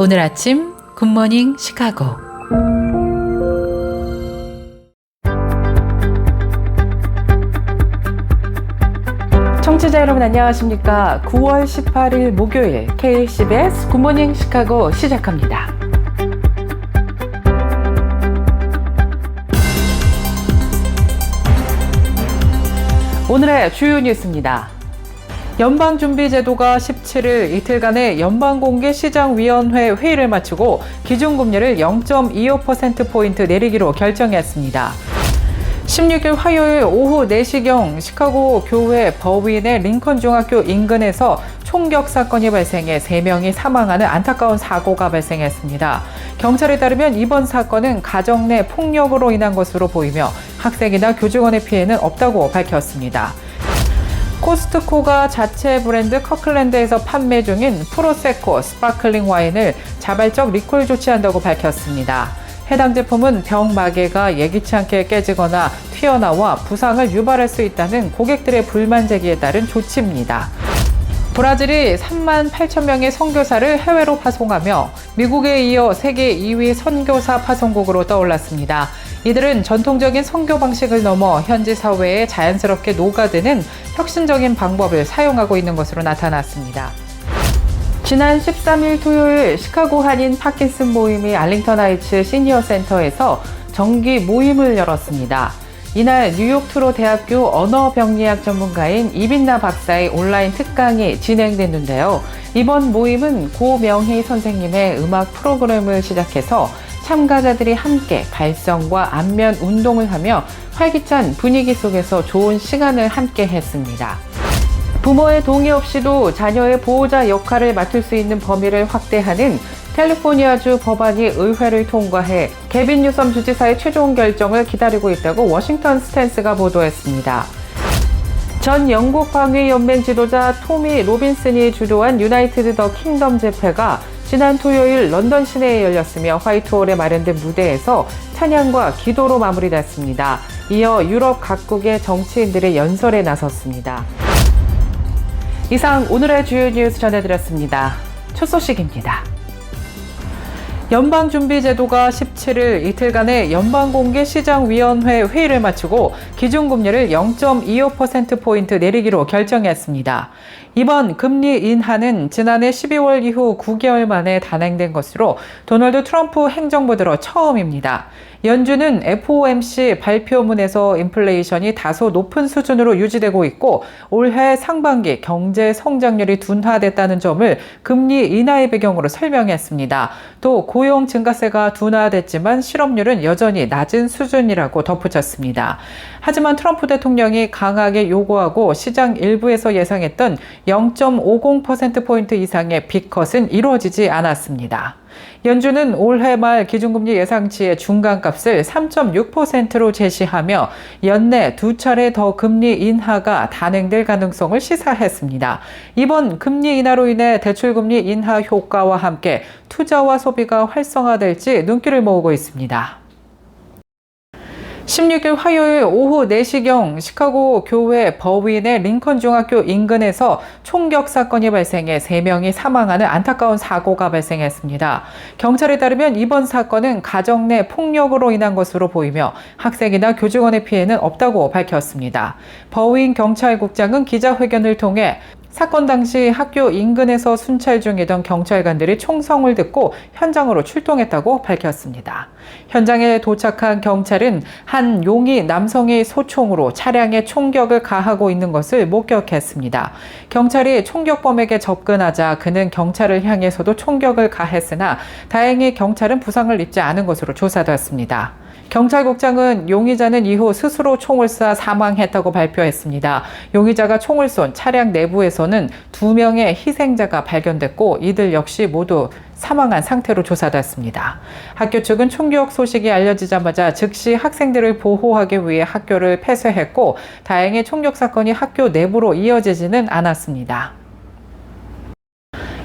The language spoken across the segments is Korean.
오늘 아침 굿모닝 시카고. 청취자 여러분 안녕하십니까? 9월 18일 목요일 KCBS 굿모닝 시카고 시작합니다. 오늘의 주요 뉴스입니다. 연방준비제도가 17일 이틀간의 연방공개시장위원회 회의를 마치고 기준금리를 0.25%포인트 내리기로 결정했습니다. 16일 화요일 오후 4시경 시카고 교회 버윈의 링컨 중학교 인근에서 총격 사건이 발생해 3명이 사망하는 안타까운 사고가 발생했습니다. 경찰에 따르면 이번 사건은 가정 내 폭력으로 인한 것으로 보이며 학생이나 교직원의 피해는 없다고 밝혔습니다. 코스트코가 자체 브랜드 커클랜드에서 판매 중인 프로세코 스파클링 와인을 자발적 리콜 조치한다고 밝혔습니다. 해당 제품은 병 마개가 예기치 않게 깨지거나 튀어나와 부상을 유발할 수 있다는 고객들의 불만 제기에 따른 조치입니다. 브라질이 3만 8천 명의 선교사를 해외로 파송하며 미국에 이어 세계 2위 선교사 파송국으로 떠올랐습니다. 이들은 전통적인 선교 방식을 넘어 현지 사회에 자연스럽게 녹아드는 혁신적인 방법을 사용하고 있는 것으로 나타났습니다. 지난 13일 토요일 시카고 한인 파킨슨 모임이 알링턴 하이츠 시니어 센터에서 정기 모임을 열었습니다. 이날 뉴욕 트로 대학교 언어병리학 전문가인 이빈나 박사의 온라인 특강이 진행됐는데요. 이번 모임은 고명희 선생님의 음악 프로그램을 시작해서 참가자들이 함께 발성과 안면 운동을 하며 활기찬 분위기 속에서 좋은 시간을 함께 했습니다. 부모의 동의 없이도 자녀의 보호자 역할을 맡을 수 있는 범위를 확대하는 캘리포니아주 법안이 의회를 통과해 개빈 뉴섬 주지사의 최종 결정을 기다리고 있다고 워싱턴 스탠스가 보도했습니다. 전 영국 방위연맹 지도자 토미 로빈슨이 주도한 유나이티드 더 킹덤 집회가 지난 토요일 런던 시내에 열렸으며 화이트홀에 마련된 무대에서 찬양과 기도로 마무리됐습니다. 이어 유럽 각국의 정치인들의 연설에 나섰습니다. 이상 오늘의 주요 뉴스 전해드렸습니다. 첫 소식입니다. 연방준비제도가 17일 이틀간의 연방공개시장위원회 회의를 마치고 기준금리를 0.25%포인트 내리기로 결정했습니다. 이번 금리 인하는 지난해 12월 이후 9개월 만에 단행된 것으로 도널드 트럼프 행정부 들어 처음입니다. 연준은 FOMC 발표문에서 인플레이션이 다소 높은 수준으로 유지되고 있고 올해 상반기 경제 성장률이 둔화됐다는 점을 금리 인하의 배경으로 설명했습니다. 또 고용 증가세가 둔화됐지만 실업률은 여전히 낮은 수준이라고 덧붙였습니다. 하지만 트럼프 대통령이 강하게 요구하고 시장 일부에서 예상했던 0.50%포인트 이상의 빅컷은 이루어지지 않았습니다. 연준은 올해 말 기준금리 예상치의 중간값을 3.6%로 제시하며 연내 2차례 더 금리 인하가 단행될 가능성을 시사했습니다. 이번 금리 인하로 인해 대출금리 인하 효과와 함께 투자와 소비가 활성화될지 눈길을 모으고 있습니다. 16일 화요일 오후 4시경 시카고 교회 버윈의 링컨 중학교 인근에서 총격 사건이 발생해 3명이 사망하는 안타까운 사고가 발생했습니다. 경찰에 따르면 이번 사건은 가정 내 폭력으로 인한 것으로 보이며 학생이나 교직원의 피해는 없다고 밝혔습니다. 버윈 경찰국장은 기자회견을 통해 사건 당시 학교 인근에서 순찰 중이던 경찰관들이 총성을 듣고 현장으로 출동했다고 밝혔습니다. 현장에 도착한 경찰은 한 용의 남성이 소총으로 차량에 총격을 가하고 있는 것을 목격했습니다. 경찰이 총격범에게 접근하자 그는 경찰을 향해서도 총격을 가했으나 다행히 경찰은 부상을 입지 않은 것으로 조사됐습니다. 경찰국장은 용의자는 이후 스스로 총을 쏴 사망했다고 발표했습니다. 용의자가 총을 쏜 차량 내부에서는 2명의 희생자가 발견됐고 이들 역시 모두 사망한 상태로 조사됐습니다. 학교 측은 총격 소식이 알려지자마자 즉시 학생들을 보호하기 위해 학교를 폐쇄했고 다행히 총격 사건이 학교 내부로 이어지지는 않았습니다.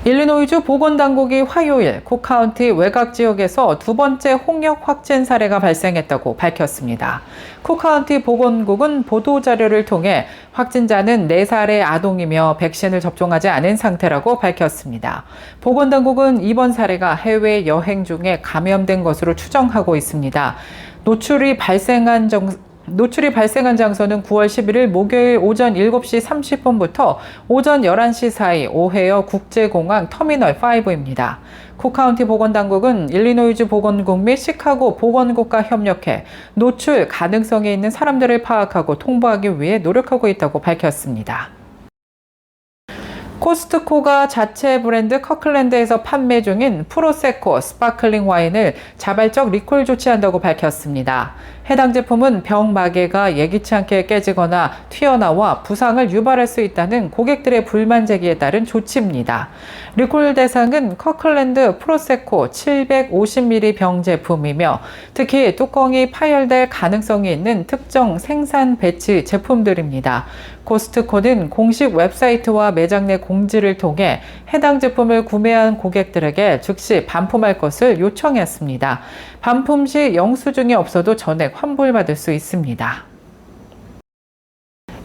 일리노이주 보건당국이 화요일 쿡카운티 외곽 지역에서 두 번째 홍역 확진 사례가 발생했다고 밝혔습니다. 쿡카운티 보건국은 보도자료를 통해 확진자는 4살의 아동이며 백신을 접종하지 않은 상태라고 밝혔습니다. 보건당국은 이번 사례가 해외 여행 중에 감염된 것으로 추정하고 있습니다. 노출이 발생한 장소는 9월 11일 목요일 오전 7시 30분부터 오전 11시 사이 오헤어 국제공항 터미널 5입니다. 쿡카운티 보건당국은 일리노이주 보건국 및 시카고 보건국과 협력해 노출 가능성이 있는 사람들을 파악하고 통보하기 위해 노력하고 있다고 밝혔습니다. 코스트코가 자체 브랜드 커클랜드에서 판매 중인 프로세코 스파클링 와인을 자발적 리콜 조치한다고 밝혔습니다. 해당 제품은 병 마개가 예기치 않게 깨지거나 튀어나와 부상을 유발할 수 있다는 고객들의 불만 제기에 따른 조치입니다. 리콜 대상은 커클랜드 프로세코 750ml 병 제품이며 특히 뚜껑이 파열될 가능성이 있는 특정 생산 배치 제품들입니다. 코스트코는 공식 웹사이트와 매장 내 공지를 통해 해당 제품을 구매한 고객들에게 즉시 반품할 것을 요청했습니다. 반품 시 영수증이 없어도 전액 환불받을 수 있습니다.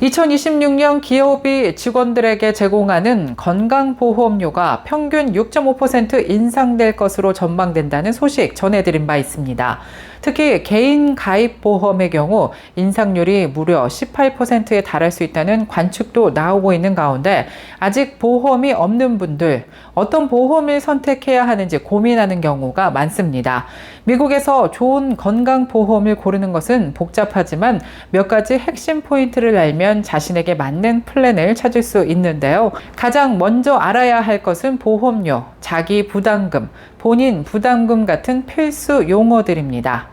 2026년 기업이 직원들에게 제공하는 건강보험료가 평균 6.5% 인상될 것으로 전망된다는 소식 전해드린 바 있습니다. 특히 개인 가입 보험의 경우 인상률이 무려 18%에 달할 수 있다는 관측도 나오고 있는 가운데 아직 보험이 없는 분들, 어떤 보험을 선택해야 하는지 고민하는 경우가 많습니다. 미국에서 좋은 건강보험을 고르는 것은 복잡하지만 몇 가지 핵심 포인트를 알면 자신에게 맞는 플랜을 찾을 수 있는데요. 가장 먼저 알아야 할 것은 보험료, 자기 부담금, 본인 부담금 같은 필수 용어들입니다.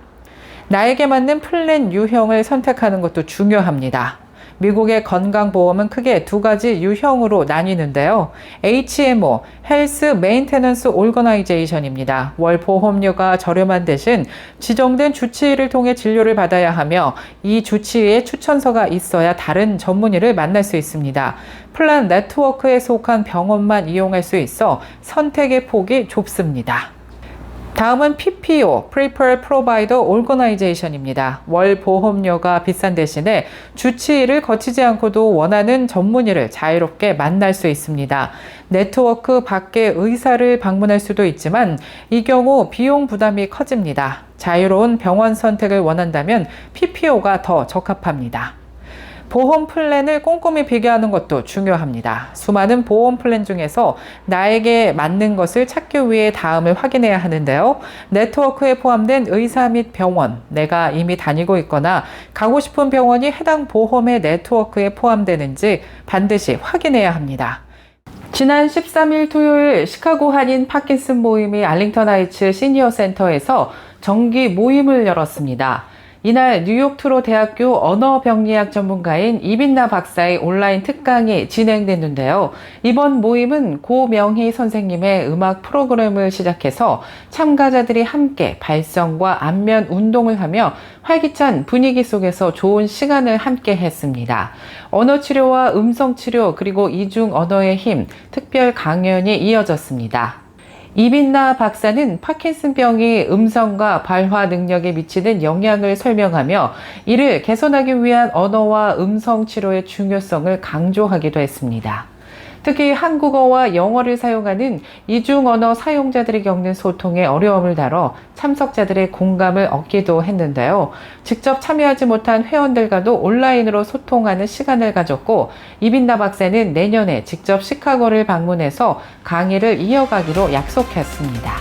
나에게 맞는 플랜 유형을 선택하는 것도 중요합니다. 미국의 건강보험은 크게 두 가지 유형으로 나뉘는데요. HMO, 헬스 메인테넌스 오거나이제이션입니다. 월 보험료가 저렴한 대신 지정된 주치의를 통해 진료를 받아야 하며 이 주치의의 추천서가 있어야 다른 전문의를 만날 수 있습니다. 플랜 네트워크에 속한 병원만 이용할 수 있어 선택의 폭이 좁습니다. 다음은 PPO, Preferred Provider Organization입니다. 월 보험료가 비싼 대신에 주치의를 거치지 않고도 원하는 전문의를 자유롭게 만날 수 있습니다. 네트워크 밖의 의사를 방문할 수도 있지만 이 경우 비용 부담이 커집니다. 자유로운 병원 선택을 원한다면 PPO가 더 적합합니다. 보험 플랜을 꼼꼼히 비교하는 것도 중요합니다. 수많은 보험 플랜 중에서 나에게 맞는 것을 찾기 위해 다음을 확인해야 하는데요. 네트워크에 포함된 의사 및 병원, 내가 이미 다니고 있거나 가고 싶은 병원이 해당 보험의 네트워크에 포함되는지 반드시 확인해야 합니다. 지난 13일 토요일 시카고 한인 파킨슨 모임이 알링턴 하이츠 시니어 센터에서 정기 모임을 열었습니다. 이날 뉴욕 트로 대학교 언어병리학 전문가인 이빈나 박사의 온라인 특강이 진행됐는데요. 이번 모임은 고명희 선생님의 음악 프로그램을 시작해서 참가자들이 함께 발성과 안면 운동을 하며 활기찬 분위기 속에서 좋은 시간을 함께 했습니다. 언어치료와 음성치료 그리고 이중 언어의 힘, 특별 강연이 이어졌습니다. 이빈나 박사는 파킨슨병이 음성과 발화 능력에 미치는 영향을 설명하며 이를 개선하기 위한 언어와 음성 치료의 중요성을 강조하기도 했습니다. 특히 한국어와 영어를 사용하는 이중 언어 사용자들이 겪는 소통의 어려움을 다뤄 참석자들의 공감을 얻기도 했는데요. 직접 참여하지 못한 회원들과도 온라인으로 소통하는 시간을 가졌고 이빈나 박사는 내년에 직접 시카고를 방문해서 강의를 이어가기로 약속했습니다.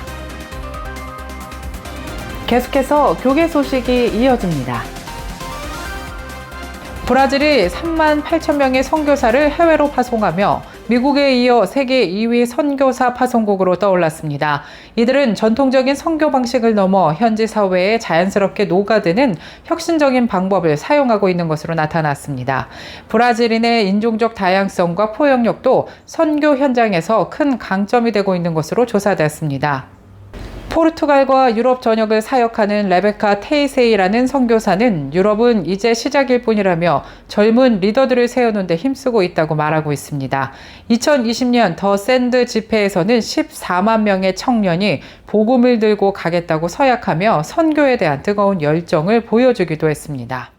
계속해서 교계 소식이 이어집니다. 브라질이 3만 8천 명의 선교사를 해외로 파송하며 미국에 이어 세계 2위 선교사 파송국으로 떠올랐습니다. 이들은 전통적인 선교 방식을 넘어 현지 사회에 자연스럽게 녹아드는 혁신적인 방법을 사용하고 있는 것으로 나타났습니다. 브라질인의 인종적 다양성과 포용력도 선교 현장에서 큰 강점이 되고 있는 것으로 조사됐습니다. 포르투갈과 유럽 전역을 사역하는 레베카 테이세이라는 선교사는 유럽은 이제 시작일 뿐이라며 젊은 리더들을 세우는 데 힘쓰고 있다고 말하고 있습니다. 2020년 더 샌드 집회에서는 14만 명의 청년이 복음을 들고 가겠다고 서약하며 선교에 대한 뜨거운 열정을 보여주기도 했습니다.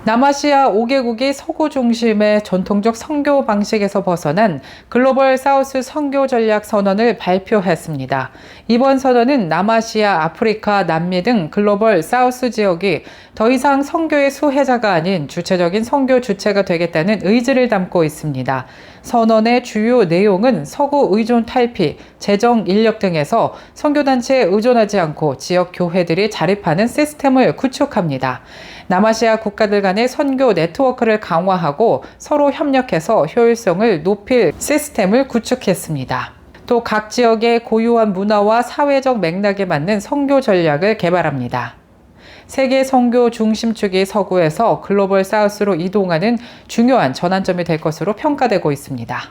남아시아 5개국이 서구 중심의 전통적 선교 방식에서 벗어난 글로벌 사우스 선교 전략 선언을 발표했습니다. 이번 선언은 남아시아, 아프리카, 남미 등 글로벌 사우스 지역이 더 이상 선교의 수혜자가 아닌 주체적인 선교 주체가 되겠다는 의지를 담고 있습니다. 선언의 주요 내용은 서구 의존 탈피, 재정 인력 등에서 선교단체에 의존하지 않고 지역 교회들이 자립하는 시스템을 구축합니다. 남아시아 국가들 간의 선교 네트워크를 강화하고 서로 협력해서 효율성을 높일 시스템을 구축했습니다. 또 각 지역의 고유한 문화와 사회적 맥락에 맞는 선교 전략을 개발합니다. 세계 선교 중심축이 서구에서 글로벌 사우스로 이동하는 중요한 전환점이 될 것으로 평가되고 있습니다.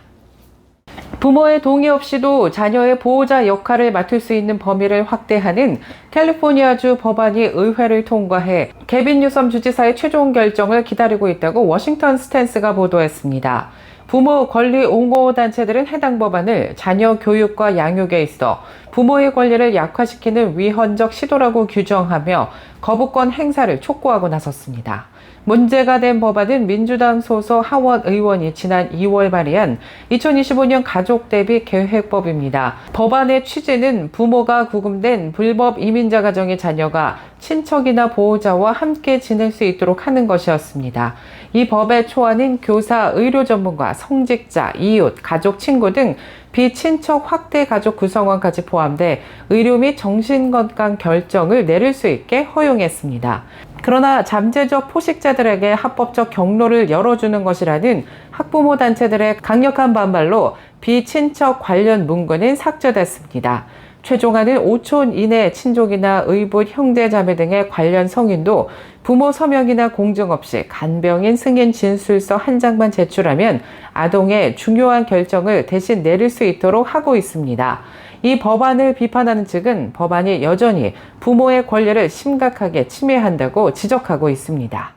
부모의 동의 없이도 자녀의 보호자 역할을 맡을 수 있는 범위를 확대하는 캘리포니아주 법안이 의회를 통과해 개빈 뉴섬 주지사의 최종 결정을 기다리고 있다고 워싱턴 스탠스가 보도했습니다. 부모 권리 옹호 단체들은 해당 법안을 자녀 교육과 양육에 있어 부모의 권리를 약화시키는 위헌적 시도라고 규정하며 거부권 행사를 촉구하고 나섰습니다. 문제가 된 법안은 민주당 소속 하원 의원이 지난 2월 발의한 2025년 가족 대비 계획법입니다. 법안의 취지는 부모가 구금된 불법 이민자 가정의 자녀가 친척이나 보호자와 함께 지낼 수 있도록 하는 것이었습니다. 이 법의 초안은 교사, 의료 전문가, 성직자, 이웃, 가족, 친구 등 비친척 확대 가족 구성원까지 포함돼 의료 및 정신건강 결정을 내릴 수 있게 허용했습니다. 그러나 잠재적 포식자들에게 합법적 경로를 열어주는 것이라는 학부모 단체들의 강력한 반발로 비친척 관련 문구는 삭제됐습니다. 최종안은 5촌 이내 친족이나 의붓, 형제, 자매 등의 관련 성인도 부모 서명이나 공증 없이 간병인 승인 진술서 한 장만 제출하면 아동의 중요한 결정을 대신 내릴 수 있도록 하고 있습니다. 이 법안을 비판하는 측은 법안이 여전히 부모의 권리를 심각하게 침해한다고 지적하고 있습니다.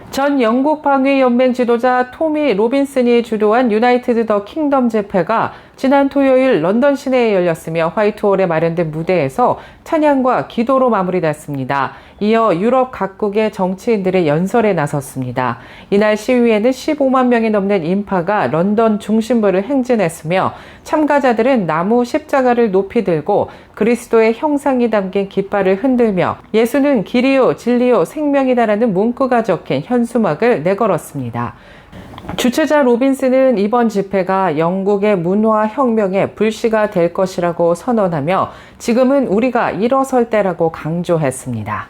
전 영국 방위연맹 지도자 토미 로빈슨이 주도한 유나이티드 더 킹덤 집회가 지난 토요일 런던 시내에 열렸으며 화이트홀에 마련된 무대에서 찬양과 기도로 마무리됐습니다. 이어 유럽 각국의 정치인들의 연설에 나섰습니다. 이날 시위에는 15만 명이 넘는 인파가 런던 중심부를 행진했으며 참가자들은 나무 십자가를 높이 들고 그리스도의 형상이 담긴 깃발을 흔들며 예수는 길이요 진리요 생명이다라는 문구가 적힌 현수막을 내걸었습니다. 주최자 로빈슨은 이번 집회가 영국의 문화 혁명의 불씨가 될 것이라고 선언하며 지금은 우리가 일어설 때라고 강조했습니다.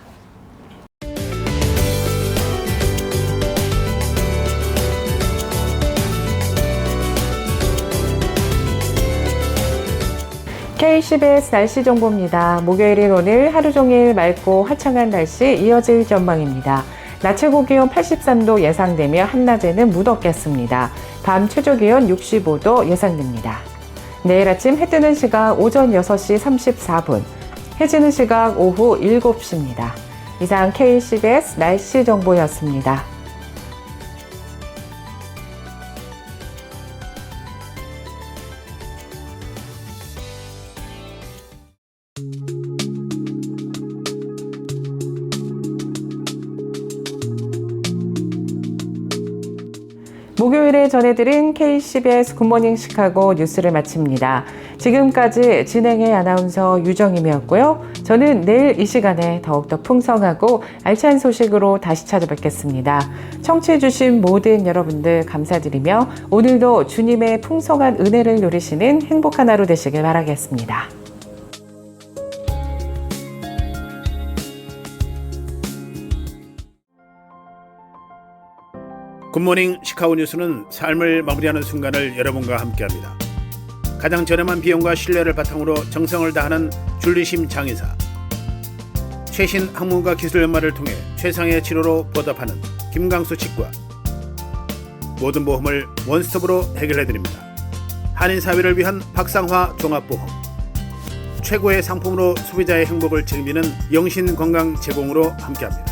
KCBS 날씨 정보입니다. 목요일인 오늘 하루 종일 맑고 화창한 날씨 이어질 전망입니다. 낮 최고 기온 83도 예상되며 한낮에는 무덥겠습니다. 밤 최저 기온 65도 예상됩니다. 내일 아침 해 뜨는 시각 오전 6시 34분, 해 지는 시각 오후 7시입니다. 이상 KCBS 날씨 정보였습니다. 목요일에 전해드린 KCBS 굿모닝 시카고 뉴스를 마칩니다. 지금까지 진행의 아나운서 유정임이었고요. 저는 내일 이 시간에 더욱더 풍성하고 알찬 소식으로 다시 찾아뵙겠습니다. 청취해주신 모든 여러분들 감사드리며 오늘도 주님의 풍성한 은혜를 누리시는 행복한 하루 되시길 바라겠습니다. 굿모닝 시카고 뉴스는 삶을 마무리하는 순간을 여러분과 함께합니다. 가장 저렴한 비용과 신뢰를 바탕으로 정성을 다하는 줄리심 장의사, 최신 학문과 기술 연마를 통해 최상의 치료로 보답하는 김강수 치과, 모든 보험을 원스톱으로 해결해드립니다. 한인사회를 위한 박상화 종합보험, 최고의 상품으로 소비자의 행복을 책임지는 영신 건강 제공으로 함께합니다.